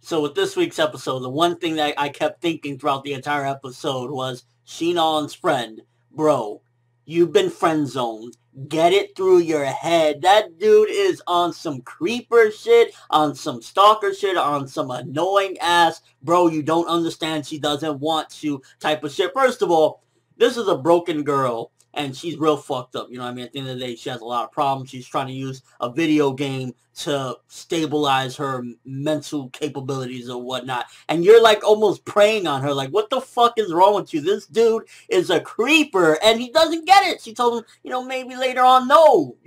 So with this week's episode, the one thing that I kept thinking throughout the entire episode was Sinon's friend. Bro, you've been friend zoned. Get it through your head. That dude is on some creeper shit, on some stalker shit, on some annoying ass, bro, you don't understand, she doesn't want you type of shit. First of all, this is a broken girl. And she's real fucked up, you know what I mean? At the end of the day, she has a lot of problems. She's trying to use a video game to stabilize her mental capabilities or whatnot. And you're like almost preying on her. Like, what the fuck is wrong with you? This dude is a creeper and he doesn't get it. She told him, you know, maybe later on, no.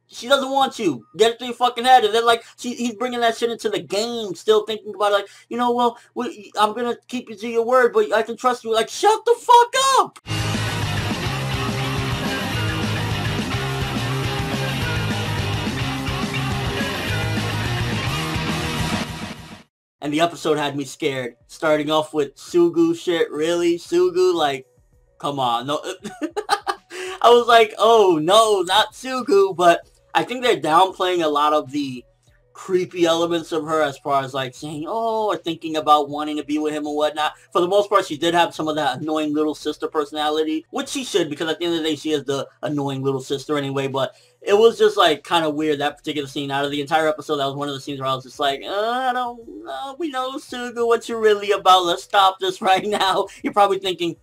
She doesn't want you. Get it through your fucking head. And then, like, he's bringing that shit into the game, still thinking about it, like, you know, well, I'm going to keep you to your word, but I can trust you. Like, shut the fuck up! And the episode had me scared. Starting off with Sugu shit. Really? Sugu? Like, come on. No. I was like, oh, no, not Sugu. But I think they're downplaying a lot of the creepy elements of her as far as, like, saying, oh, or thinking about wanting to be with him and whatnot. For the most part, she did have some of that annoying little sister personality. Which she should, because at the end of the day, she is the annoying little sister anyway. But it was just, like, kind of weird, that particular scene. Out of the entire episode, that was one of the scenes where I was just like, I don't know, we know, Sugu, what you're really about. Let's stop this right now. You're probably thinking,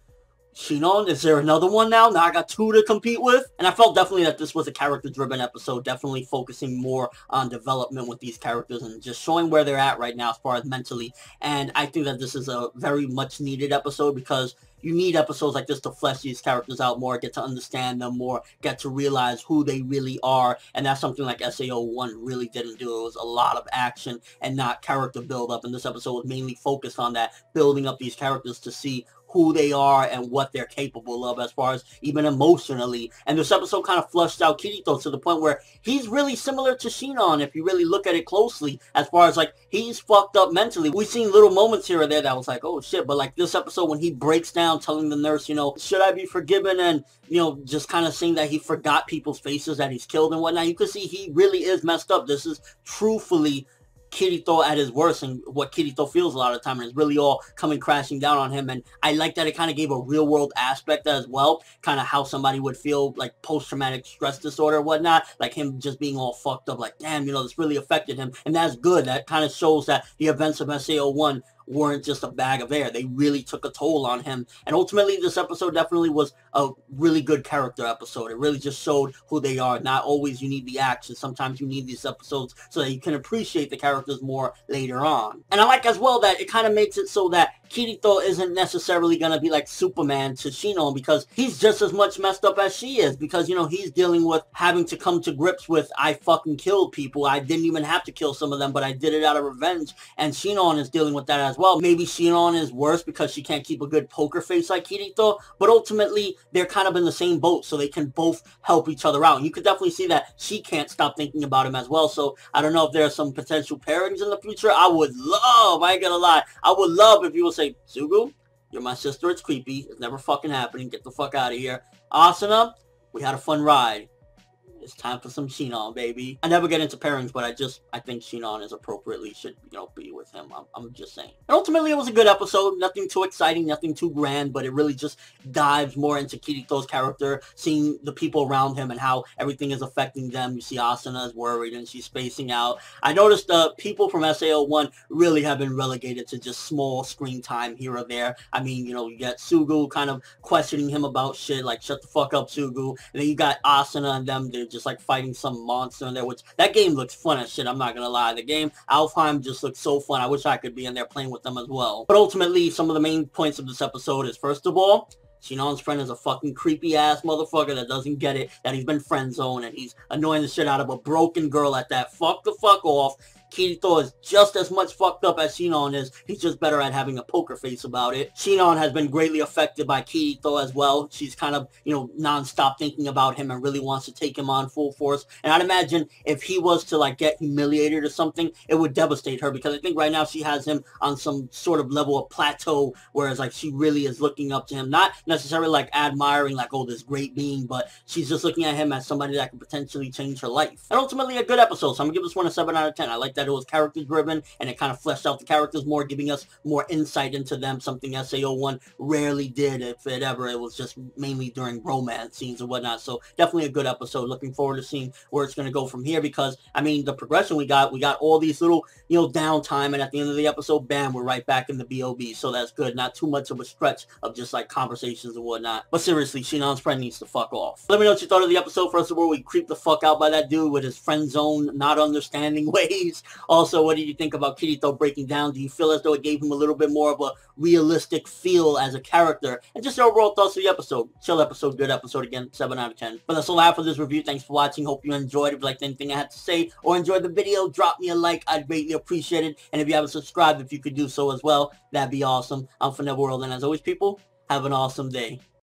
Sinon, is there another one now? Now I got two to compete with? And I felt definitely that this was a character-driven episode, definitely focusing more on development with these characters and just showing where they're at right now as far as mentally. And I think that this is a very much needed episode because you need episodes like this to flesh these characters out more, get to understand them more, get to realize who they really are. And that's something like SAO1 really didn't do. It was a lot of action and not character build-up. And this episode was mainly focused on that, building up these characters to see who they are and what they're capable of as far as even emotionally. And this episode kind of flushed out Kirito to the point where he's really similar to Sinon if you really look at it closely, as far as like he's fucked up mentally. We've seen little moments here or there that was like, oh shit, but like this episode when he breaks down telling the nurse, you know, should I be forgiven, and you know, just kind of saying that he forgot people's faces that he's killed and whatnot. You can see he really is messed up. This is truthfully Kirito at his worst and what Kirito feels a lot of the time, and it's really all coming crashing down on him. And I like that it kind of gave a real world aspect as well, kind of how somebody would feel like post-traumatic stress disorder or whatnot, like him just being all fucked up, like damn, you know, this really affected him. And that's good. That kind of shows that the events of SAO1 weren't just a bag of air. They really took a toll on him. And ultimately, this episode definitely was a really good character episode. It really just showed who they are. Not always you need the action. Sometimes you need these episodes so that you can appreciate the characters more later on. And I like as well that it kind of makes it so that Kirito isn't necessarily going to be like Superman to Sinon, because he's just as much messed up as she is, because, you know, he's dealing with having to come to grips with, I fucking killed people. I didn't even have to kill some of them, but I did it out of revenge. And Sinon is dealing with that as well. Maybe Sinon is worse because she can't keep a good poker face like Kirito, but ultimately they're kind of in the same boat, so they can both help each other out. And you could definitely see that she can't stop thinking about him as well. So I don't know if there are some potential pairings in the future. I would love, I ain't gonna lie, I would love if you would say, Sugu, you're my sister, it's creepy, it's never fucking happening, get the fuck out of here. Asuna, we had a fun ride. It's time for some Sinon, baby. I never get into pairings, but I think Sinon is appropriately should, you know, be with him. I'm just saying. And ultimately, it was a good episode. Nothing too exciting, nothing too grand, but it really just dives more into Kirito's character, seeing the people around him and how everything is affecting them. You see Asuna is worried and she's spacing out. I noticed the people from SAO1 really have been relegated to just small screen time here or there. I mean, you know, you get Sugu kind of questioning him about shit, like, shut the fuck up, Sugu. And then you got Asuna and them, they're just like fighting some monster in there, which that game looks fun as shit, I'm not gonna lie. The game Alfheim just looks so fun. I wish I could be in there playing with them as well. But ultimately, some of the main points of this episode is, first of all, Sinon's friend is a fucking creepy ass motherfucker that doesn't get it, that he's been friend zoned and he's annoying the shit out of a broken girl at that. Fuck the fuck off. Kirito is just as much fucked up as Sinon is. He's just better at having a poker face about it. Sinon has been greatly affected by Kirito as well. She's kind of, you know, non-stop thinking about him and really wants to take him on full force. And I'd imagine if he was to, like, get humiliated or something, it would devastate her, because I think right now she has him on some sort of level of plateau, whereas, like, she really is looking up to him. Not necessarily, like, admiring, like, oh, this great being, but she's just looking at him as somebody that could potentially change her life. And ultimately, a good episode, so I'm gonna give this one a 7 out of 10. I like that it was character driven and it kind of fleshed out the characters more, giving us more insight into them, something SAO1 rarely did, if it ever. It was just mainly during romance scenes and whatnot. So definitely a good episode. Looking forward to seeing where it's going to go from here, because I mean, the progression we got all these little, you know, downtime, and at the end of the episode, bam, we're right back in the BOB. So that's good. Not too much of a stretch of just like conversations and whatnot. But seriously, Sinon's friend needs to fuck off. Let me know what you thought of the episode. First of all, we creeped the fuck out by that dude with his friend zone not understanding ways. Also, what did you think about Kirito breaking down? Do you feel as though it gave him a little bit more of a realistic feel as a character? And just your overall thoughts of the episode. Chill episode, good episode again, 7 out of 10. But that's all I have for this review. Thanks for watching. Hope you enjoyed it. If you liked anything I had to say or enjoyed the video, drop me a like. I'd greatly appreciate it. And if you haven't subscribed, if you could do so as well, that'd be awesome. I'm ForneverWorld, and as always, people, have an awesome day.